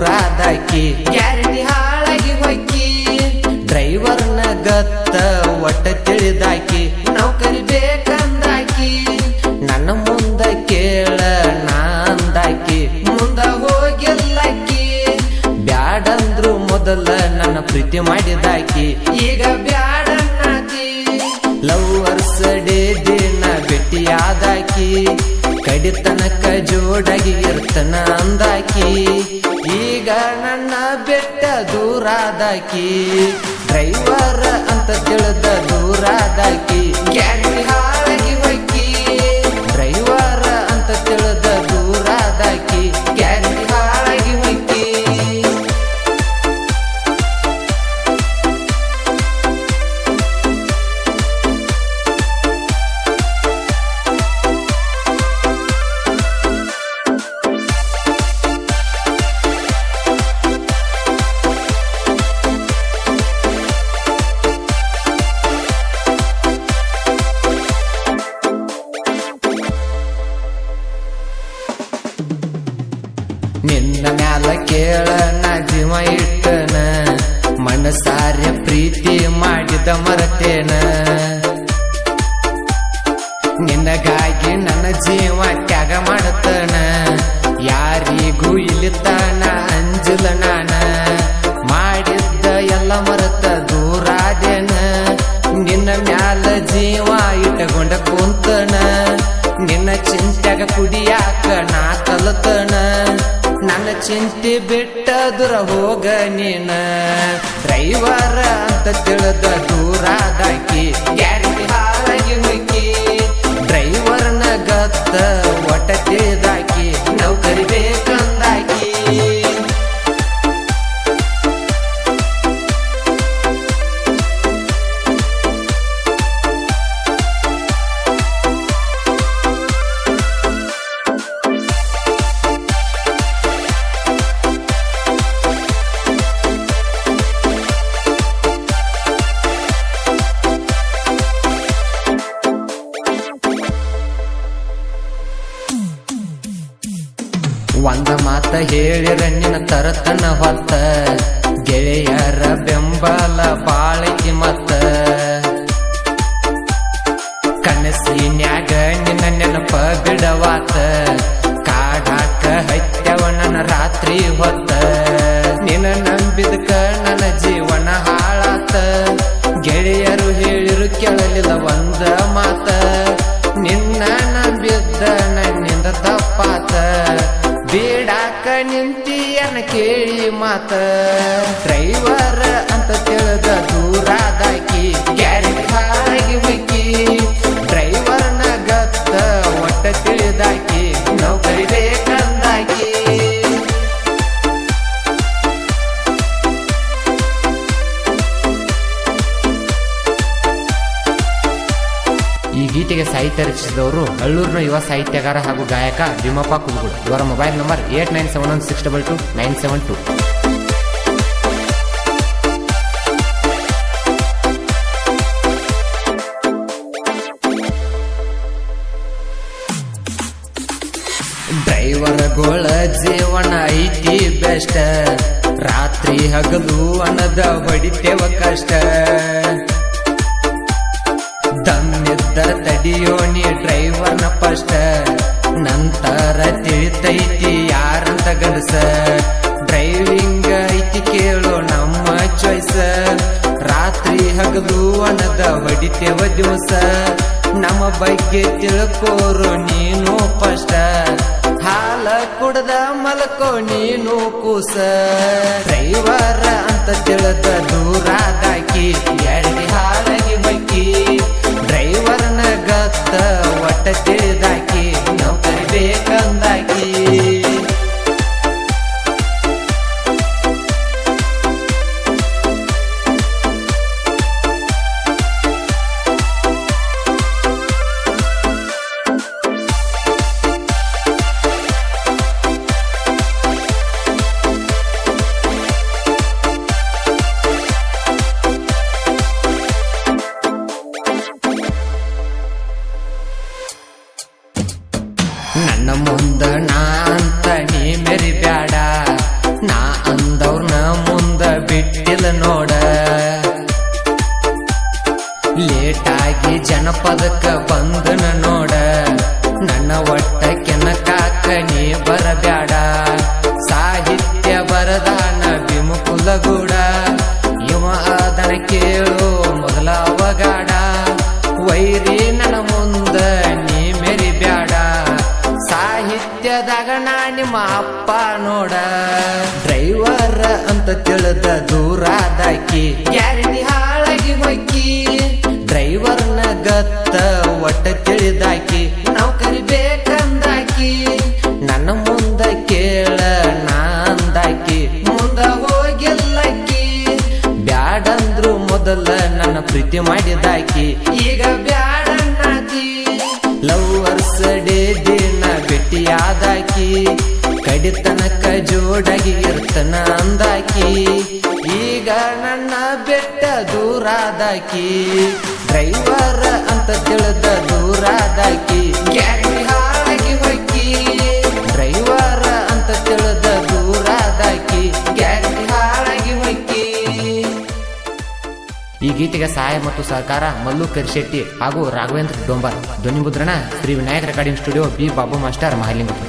ದೂರಾದಾಕಿ guarantee ಹಾಳಾಗಿ ಹೊಕ್ಕಿ ಡ್ರೈವರ್ನ ಗತ್ತ ಒಟ್ಟ ತಿಳಿದಾಕಿ ನೌಕರಿ ಬೇಕಂದಾಕಿ ನನ್ನ ಮುಂದ ಕೇಳ ನಾಂದಾಕಿ ಮುಂದ ಹೋಗಿಲ್ಲಕ್ಕಿ ಬ್ಯಾಡಂದ್ರು ಮೊದಲ ನನ್ನ ಪ್ರೀತಿ ಮಾಡಿದಾಕಿ ಈಗ ಬ್ಯಾಡನ್ನಾಕಿ ಲವ್ವರ್ಸ್ ಡೇ ದಿನ ಭೇಟಿಯಾದಾಕಿ ಕಡಿತನಕ ಜೋಡಾಗಿ ಇರ್ತನ ಅಂದಾಕಿ ಈಗ ನನ್ನ ಬೆಟ್ಟ ದೂರಾದಾಕಿ ಡ್ರೈವರ್ ಅಂತ ತಿಳಿದ ದೂರಾದಾಕಿ ಗ್ಯಾರಂಟಿ ಹಾಳಾಗಿ ಹೊಕ್ಕಿ ಡ್ರೈವರ್ ಅಂತ ತಿಳಿದ ದೂರಾದಾಕಿ ಗ್ಯಾರಂಟಿ ಹಾಳಾಗಿ ಹೊಕ್ಕಿ ನಿನ್ನ ಮ್ಯಾಲ ಕೇಳ ನಾ ಜೀವ ಇಟ್ಟನ ಮನಸಾರ್ಯ ಪ್ರೀತಿ ಮಾಡಿದ ಮರತೇನ ನಿನ್ನಗಾಗಿ ನನ್ನ ಜೀವ ತ್ಯಾಗ ಮಾಡತನ ಯಾರಿಗೂ ಇಲ್ಲಿತಾನ ಅಂಜಲ ನಾನ ಮಾಡಿದ್ದ ಎಲ್ಲ ಮರತ ದೂರಾದೇನ ನಿನ್ನ ಮ್ಯಾಲ ಜೀವ ಇಟ್ಟಕೊಂಡ ಕುಂತನ ನಿನ್ನ ಚಿಂತ್ಯಾಗ ಕುಡಿಯಾಕ ನಾ ಕಲತನ ನನ್ನ ಚಿಂತೆ ಬಿಟ್ಟ ದೂರ ಹೋಗ ನೀನ ಡ್ರೈವರ್ ಅಂತ ತಿಳಿದ ದೂರಾದಾಕಿ ಗ್ಯಾರಂಟಿ ಹಾಳಾಗಿ ಹೊಕ್ಕಿ ಡ್ರೈವರ್ನ ಗತ್ತ ಒಟ್ಟ ತಿಳಿದಾಕಿ ನೌಕರಿ ಬೇಕಂದಾಕಿ ಒಂದ ಮಾತ ಹೇಳಿರ ನಿನ್ನ ತರತನ ಹೊತ್ತ ಗೆಳೆಯರ ಬೆಂಬಲ ಬಾಳಕಿ ಮತ್ತ ಕನಸಿನ್ಯಾಗ ನಿನ್ನ ನೆನಪ ಬಿಡವಾತ ಕಾಡಾಕ ಹತ್ಯವ ನನ್ನ ರಾತ್ರಿ ಹೊತ್ತ ನಿನ್ನ ನಂಬಿದಕ ನನ್ನ ಜೀವನ ಹಾಳಾತ ಗೆಳೆಯರು ಹೇಳಿರು ಕೇಳಲಿಲ್ಲ ಒಂದ ಮಾತ ನಿನ್ನ ನಂಬಿದ್ದ ನನ್ನಿಂದ ತಪ್ಪಾತ ಬೇಡಾಕ ನಿಂತಿಯನ್ನ ಕೇಳಿ ಮಾತ ಡ್ರೈವರ್ ಅಂತ ತಿಳಿದ ದೂರಾದಾಕಿ ಗ್ಯಾರಂಟಿ ಹಾಳಾಗಿ ಹೊಕ್ಕಿ ಡ್ರೈವರ್ನ ಗತ್ತ ಒಟ್ಟ ತಿಳಿದಾಕಿ ನೌಕರಿ ಬೇಕಂದಾಕಿ ಈ ಗೀತೆಗೆ ಸಾಹಿತ್ಯ ರಚಿಸಿದವರು ಹಳ್ಳೂರಿನ ಯುವ ಸಾಹಿತ್ಯಗಾರ ಹಾಗೂ ಗಾಯಕ ಭೀಮಪ್ಪ ಕುಲಗುಡ್. ಇವರ ಮೊಬೈಲ್ ನಂಬರ್ 89711622 ಡ್ರೈವರ್ಗಳ ಜೀವನ ಐತಿ ಬೆಸ್ಟ್ ರಾತ್ರಿ ಹಗಲು ಅನ್ನದ ಹೊಡಿತೇವ ಕಷ್ಟ ದಮ್ಮಿದ್ದರ ತಡಿಯೋ ನೀ ಡ್ರೈವರ್ನ ಫಸ್ಟ್ ನಂತರ ತಿಳಿತೈತಿ ಯಾರಂತ ಗಂಡಸ ಡ್ರೈವಿಂಗ್ ಐತಿ ಕೇಳೋ ನಮ್ಮ ಚಾಯ್ಸ್ ರಾತ್ರಿ ಹಗಲು ಅನ್ನದ ಹೊಡಿತೇವ ದಿವಸ ನಮ್ಮ ಬಗ್ಗೆ ತಿಳ್ಕೋರು ನೀನು ಫಸ್ಟ್ ಹಾಲ ಕುಡ್ದ ಮಲ್ಕೋ ನೀನು ಕೂಸ ಡ್ರೈವರ್ ಅಂತ ತಿಳಿದ ದೂರಾದಾಕಿ ಗ್ಯಾರಂಟಿ ಹಾಳಾಗಿ ಹೊಕ್ಕಿ ಡ್ರೈವರ್ನ ಗತ್ತ ಒಟ್ಟ ತಿಳಿದಾಕಿ ನೌಕರಿ ಬೇಕಂದಾಕಿ ಲಗೂಡ ಇವ ಅದನ ಕೇಳು ಮೊದಲ ಅವಗಾಡ ವೈರಿ ನನ್ನ ಮುಂದ ನೀ ಮೇರಿ ಬ್ಯಾಡ ಸಾಹಿತ್ಯದಾಗ ನಾ ನಿಮ್ಮ ಅಪ್ಪ ನೋಡ ಡ್ರೈವರ್ ಅಂತ ತಿಳಿದ ದೂರಾದಾಕಿ ಗ್ಯಾರಂಟಿ ಹಾಳಾಗಿ ಹೊಕ್ಕಿ ಡ್ರೈವರ್ನ ಗತ್ತ ಒಟ್ಟ ತಿಳಿದಾಕಿ ನೌಕರಿ ಬೇಕಂದಾಕಿ ನನ್ನ ಮುಂದ ಕೇಳ ನಾಂದಾಕಿ ಮುಂದ ಹೋಗಿಲ್ಲಕ್ಕಿ ಬ್ಯಾಡಂದ್ರು ಮೊದಲ ನನ್ನ ಪ್ರೀತಿ ಮಾಡಿದಾಕಿ ಈಗ ಬ್ಯಾಡನ್ನಾಕಿ ಲವ್ವರ್ಸ್ ಡೇ ದಿನ ಭೇಟಿಯಾದಾಕಿ ಕಡಿತನಕ ಜೋಡಾಗಿ ಇರ್ತನ ಅಂದಾಕಿ ಈಗ ನನ್ನ ಬೆಟ್ಟ ದೂರಾದಾಕಿ ಡ್ರೈವರ್ ಅಂತ ತಿಳಿದ ದೂರಾದಾಕಿ ಗ್ಯಾರಂಟಿ ಹಾಳಾಗಿ ಹೊಕ್ಕಿ ಡ್ರೈವರ್ ಅಂತ ತಿಳಿದ ದೂರಾದಾಕಿ ಗ್ಯಾರಂಟಿ ಹಾಳಾಗಿ ಹೊಕ್ಕಿ. ಈ ಗೀತೆಗೆ ಸಹಾಯ ಮತ್ತು ಸಹಕಾರ ಮಲ್ಲು ಕರಿಶೆಟ್ಟಿ ಹಾಗೂ ರಾಘವೇಂದ್ರ ಡೊಂಬಾರ್. ಧ್ವನಿ ಮುದ್ರಣ Shri Vinayaka recording studio B Babu master Mahalingapura.